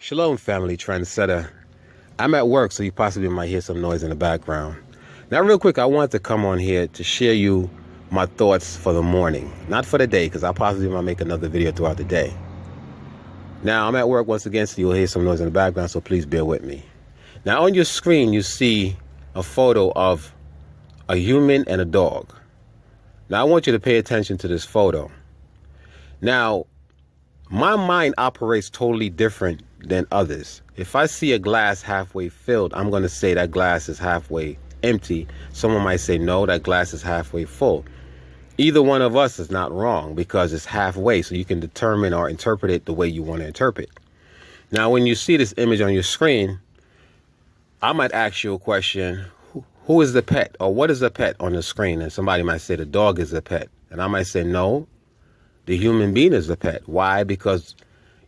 Shalom, family trendsetter. I'm at work, so you possibly might hear some noise in the background. Now, real quick, I wanted to come on here to share you my thoughts for the morning. Not for the day, because I possibly might make another video throughout the day. Now, I'm at work once again, so you'll hear some noise in the background, so please bear with me. Now, on your screen, you see a photo of a human and a dog. Now, I want you to pay attention to this photo. Now, my mind operates totally different than others. If I see a glass halfway filled, I'm going to say that glass is halfway empty. Someone might say, no, that glass is halfway full. Either one of us is not wrong because it's halfway, so you can determine or interpret it the way you want to interpret. Now, when you see this image on your screen, I might ask you a question, who is the pet, or what is the pet on the screen? And somebody might say the dog is the pet. And I might say, no, the human being is the pet. Why? Because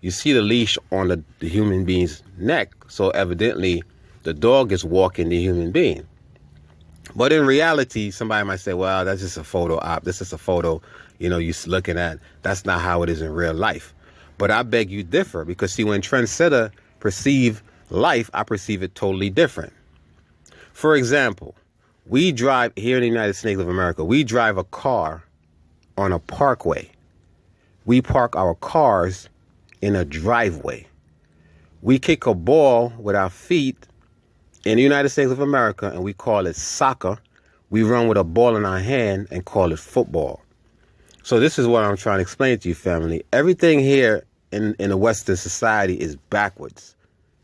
you see the leash on the human being's neck, so evidently the dog is walking the human being. But in reality, somebody might say, well, that's just a photo op. This is a photo, you're looking at. That's not how it is in real life. But I beg you differ, because see, when trendsetter perceive life, I perceive it totally different. For example, we drive here in the United States of America, we drive a car on a parkway. We park our cars in a driveway. We kick a ball with our feet in the United States of America, and we call it soccer. We run with a ball in our hand and call it football. So this is what I'm trying to explain to you, family. Everything here in a Western society is backwards,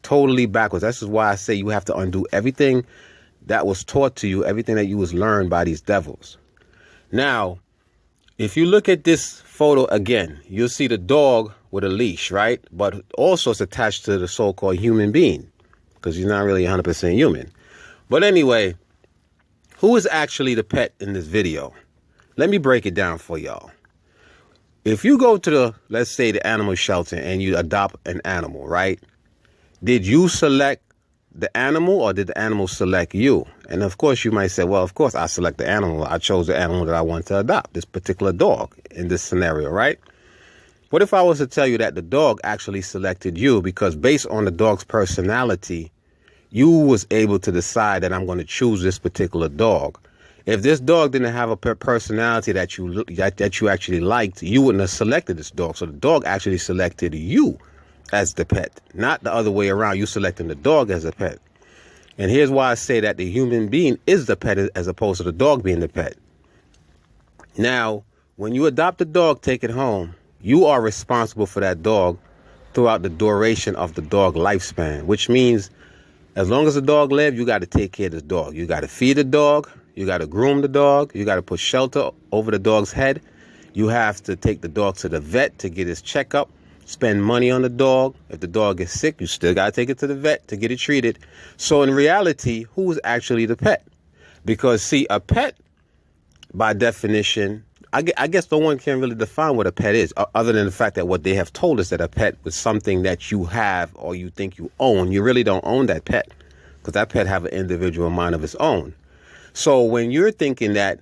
totally backwards. That's just why I say you have to undo everything that was taught to you, everything that you was learned by these devils. Now, if you look at this photo again, you'll see the dog with a leash, right? But also it's attached to the so-called human being, because he's not really 100% human. But anyway, who is actually the pet in this video? Let me break it down for y'all. If you go to let's say the animal shelter and you adopt an animal, right? Did you select the animal or did the animal select you? And of course you might say, well, of course I select the animal. I chose the animal that I want to adopt, this particular dog in this scenario, right? What if I was to tell you that the dog actually selected you because based on the dog's personality, you was able to decide that I'm going to choose this particular dog. If this dog didn't have a personality that you actually liked, you wouldn't have selected this dog. So the dog actually selected you as the pet, not the other way around, you selecting the dog as a pet. And here's why I say that the human being is the pet as opposed to the dog being the pet. Now, when you adopt a dog, take it home, you are responsible for that dog throughout the duration of the dog lifespan, which means as long as the dog lives, you got to take care of this dog. You got to feed the dog, you got to groom the dog, you got to put shelter over the dog's head. You have to take the dog to the vet to get his checkup. Spend money on the dog. If the dog is sick, you still got to take it to the vet to get it treated. So in reality, who is actually the pet? Because see, a pet, by definition, I guess no one can really define what a pet is, other than the fact that what they have told us that a pet was something that you have or you think you own. You really don't own that pet because that pet have an individual mind of its own. So when you're thinking that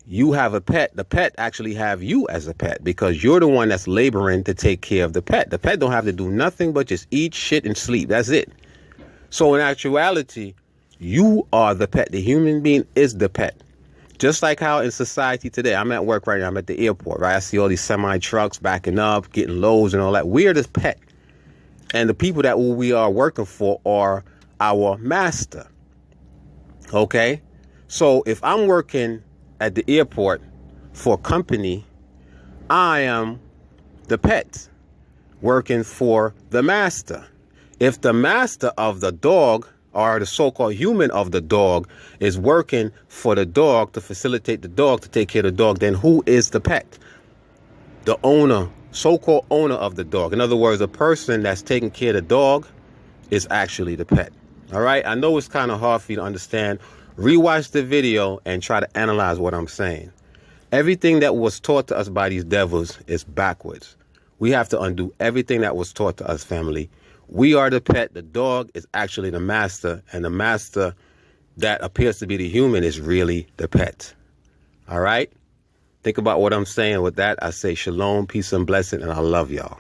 you have a pet, the pet actually have you as a pet because you're the one that's laboring to take care of the pet. The pet don't have to do nothing but just eat, shit, and sleep. That's it. So in actuality, you are the pet. The human being is the pet. Just like how in society today, I'm at work right now, I'm at the airport, right? I see all these semi-trucks backing up, getting loads and all that. We're the pet. And the people that we are working for are our master. Okay? So if I'm working at the airport for a company, I am the pet working for the master. If the master of the dog or the so-called human of the dog is working for the dog to facilitate the dog, to take care of the dog, then who is the pet? The owner, so-called owner of the dog. In other words, the person that's taking care of the dog is actually the pet. All right? I know it's kind of hard for you to understand. Rewatch the video and try to analyze what I'm saying. Everything that was taught to us by these devils is backwards. We have to undo everything that was taught to us, family. We are the pet. The dog is actually the master, and the master that appears to be the human is really the pet. All right? Think about what I'm saying. With that, I say shalom, peace, and blessing, and I love y'all.